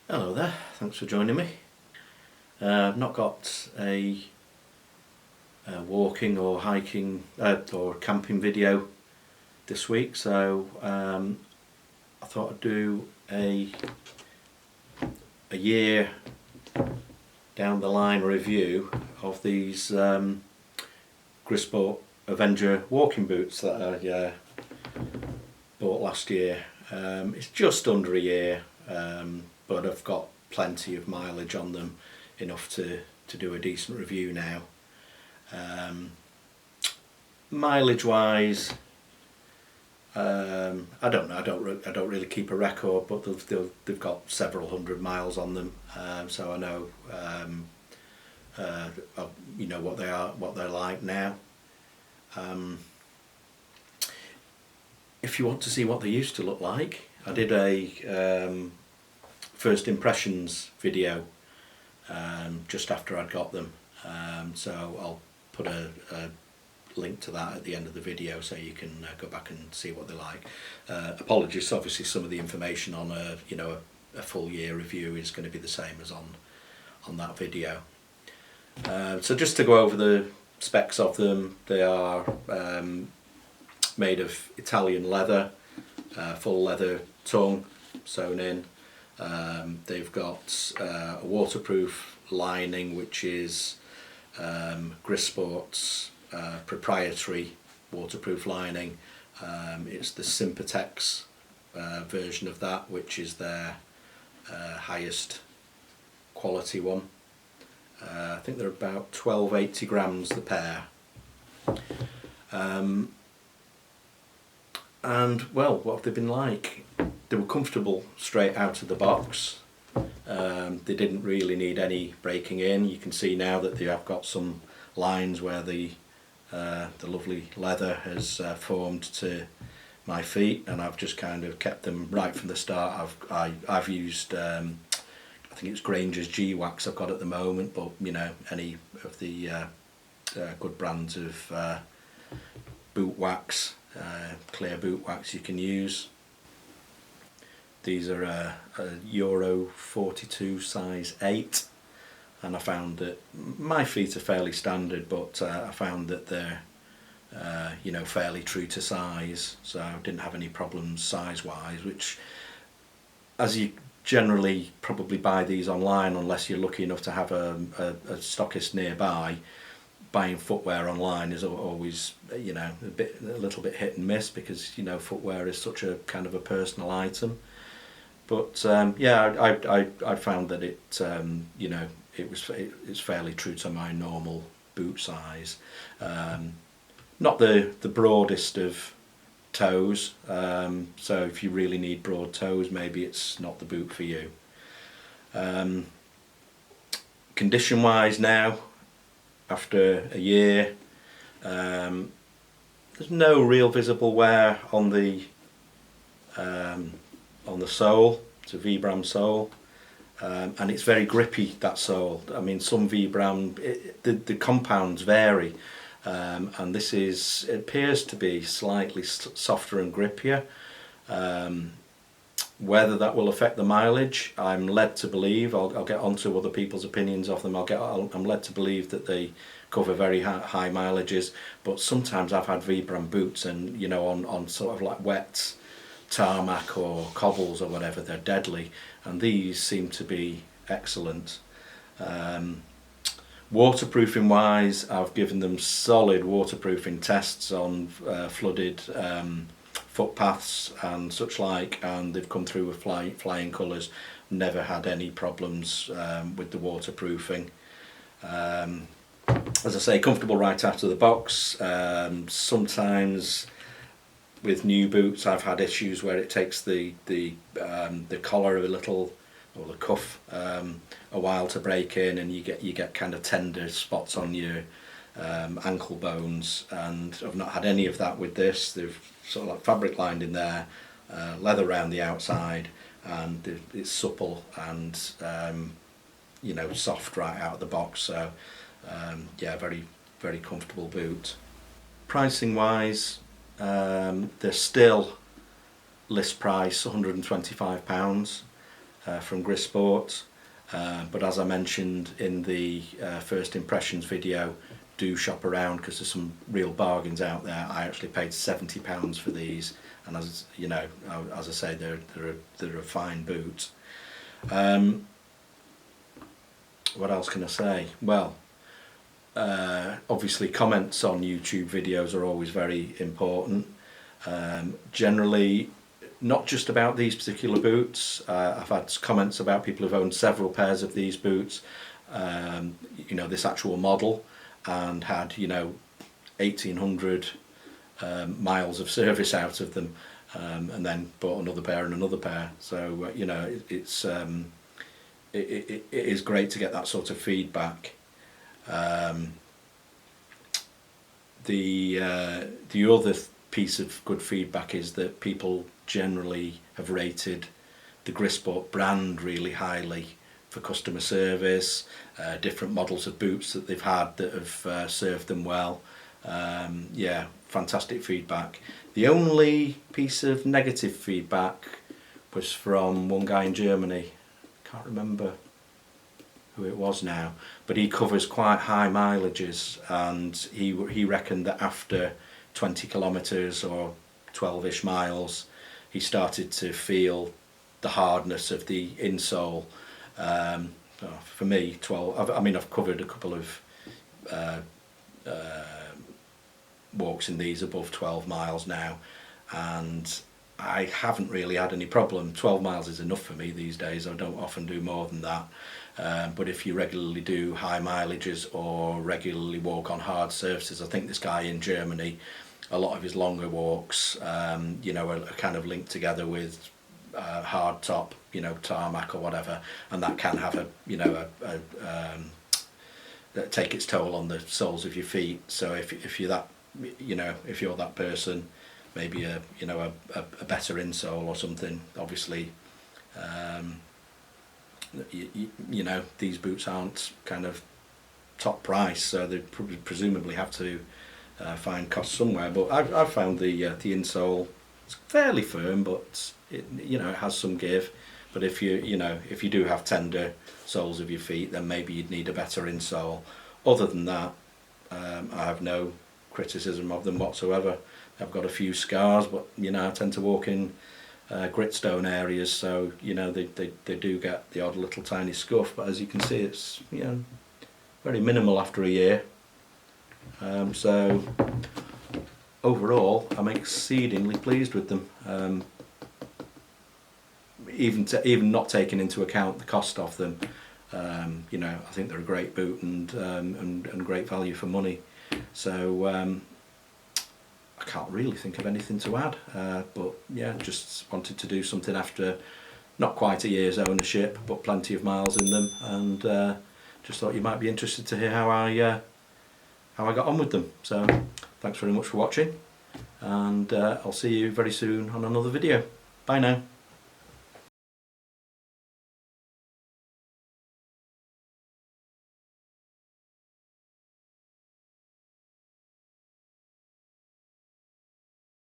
Hello there, thanks for joining me. I've not got a walking or hiking or camping video this week, so I thought I'd do a year down the line review of these Grisport Avenger walking boots that I bought last year. It's just under a year, but I've got plenty of mileage on them, enough to do a decent review now. Mileage wise, I don't know. I don't really keep a record, but they've got several hundred miles on them, so I know you know what they're like now. If you want to see what they used to look like, I did a first impressions video just after I'd got them, so I'll put a link to that at the end of the video so you can go back and see what they're like. Apologies, obviously some of the information on a full year review is going to be the same as on that video. So just to go over the specs of them, they are made of Italian leather, full leather tongue sewn in. They've got a waterproof lining, which is Grisport's proprietary waterproof lining. It's the Sympatex version of that, which is their highest quality one. I think they're about 1280 grams the pair. And well, what have they been like? They were comfortable straight out of the box. They didn't really need any breaking in. You can see now that they have got some lines where the lovely leather has formed to my feet, and I've just kind of kept them right from the start. I've used I think it's Granger's G-Wax I've got at the moment, but you know, any of the good brands of boot wax, clear boot wax you can use. These are a Euro 42 size 8, and I found that my feet are fairly standard, but I found that they're you know, fairly true to size, so I didn't have any problems size wise, which, as you generally probably buy these online unless you're lucky enough to have a stockist nearby, buying footwear online is always, you know, a little bit hit and miss, because you know, footwear is such a kind of a personal item. But yeah, I found that it you know, it's fairly true to my normal boot size. Not the broadest of toes, so if you really need broad toes, maybe it's not the boot for you. Condition wise now, after a year, there's no real visible wear on the sole. It's a Vibram sole, and it's very grippy, that sole. I mean, some Vibram, the compounds vary, and this it appears to be slightly softer and grippier. Whether that will affect the mileage, I'm led to believe, I'll get onto other people's opinions of them, I'm led to believe that they cover very high mileages, but sometimes I've had Vibram boots, and you know, on sort of like wet tarmac or cobbles or whatever, they're deadly, and these seem to be excellent. Waterproofing wise, I've given them solid waterproofing tests on flooded footpaths and such like, and they've come through with flying colours. Never had any problems with the waterproofing. As I say, comfortable right out of the box. Sometimes with new boots I've had issues where it takes the collar a little, or the cuff, a while to break in, and you get kind of tender spots on your ankle bones, and I've not had any of that with this. They've sort of like fabric lined in there, leather around the outside, and it's supple and you know, soft right out of the box. So yeah, very comfortable boot. Pricing wise, they're still list price £125. from Grisport. But as I mentioned in the first impressions video, do shop around because there's some real bargains out there. I actually paid £70 for these, and as you know, as I say, they're a fine boot. What else can I say? Well, obviously comments on YouTube videos are always very important. Generally, not just about these particular boots. I've had comments about people who've owned several pairs of these boots, you know, this actual model, and had, you know, 1,800 miles of service out of them, and then bought another pair and another pair. So you know, it is great to get that sort of feedback. The other piece of good feedback is that people generally have rated the Grisport brand really highly for customer service, different models of boots that they've had that have served them well. Yeah, fantastic feedback. The only piece of negative feedback was from one guy in Germany. Can't remember who it was now, but he covers quite high mileages, and he reckoned that after 20 kilometres or 12ish miles he started to feel the hardness of the insole. For me, 12, I mean, I've covered a couple of walks in these above 12 miles now, and I haven't really had any problem. 12 miles is enough for me these days. I don't often do more than that. But if you regularly do high mileages or regularly walk on hard surfaces, I think this guy in Germany, a lot of his longer walks, you know, are kind of linked together with hard top, you know, tarmac or whatever, and that can have a, you know, take its toll on the soles of your feet. So if you're that, you know, if you're that person, maybe a, you know, a better insole or something. Obviously, you know, these boots aren't kind of top price, so they presumably have to find cost somewhere. But I've found the insole is fairly firm, but it, you know, it has some give. But if you know, if you do have tender soles of your feet, then maybe you'd need a better insole. Other than that, I have no criticism of them whatsoever. I've got a few scars, but you know, I tend to walk in gritstone areas, so you know, they do get the odd little tiny scuff, but as you can see, it's, you know, very minimal after a year. So overall, I'm exceedingly pleased with them. Even not taking into account the cost of them, you know, I think they're a great boot and great value for money. So I can't really think of anything to add, but yeah, just wanted to do something after not quite a year's ownership, but plenty of miles in them, and just thought you might be interested to hear how I got on with them. So thanks very much for watching, and I'll see you very soon on another video. Bye now.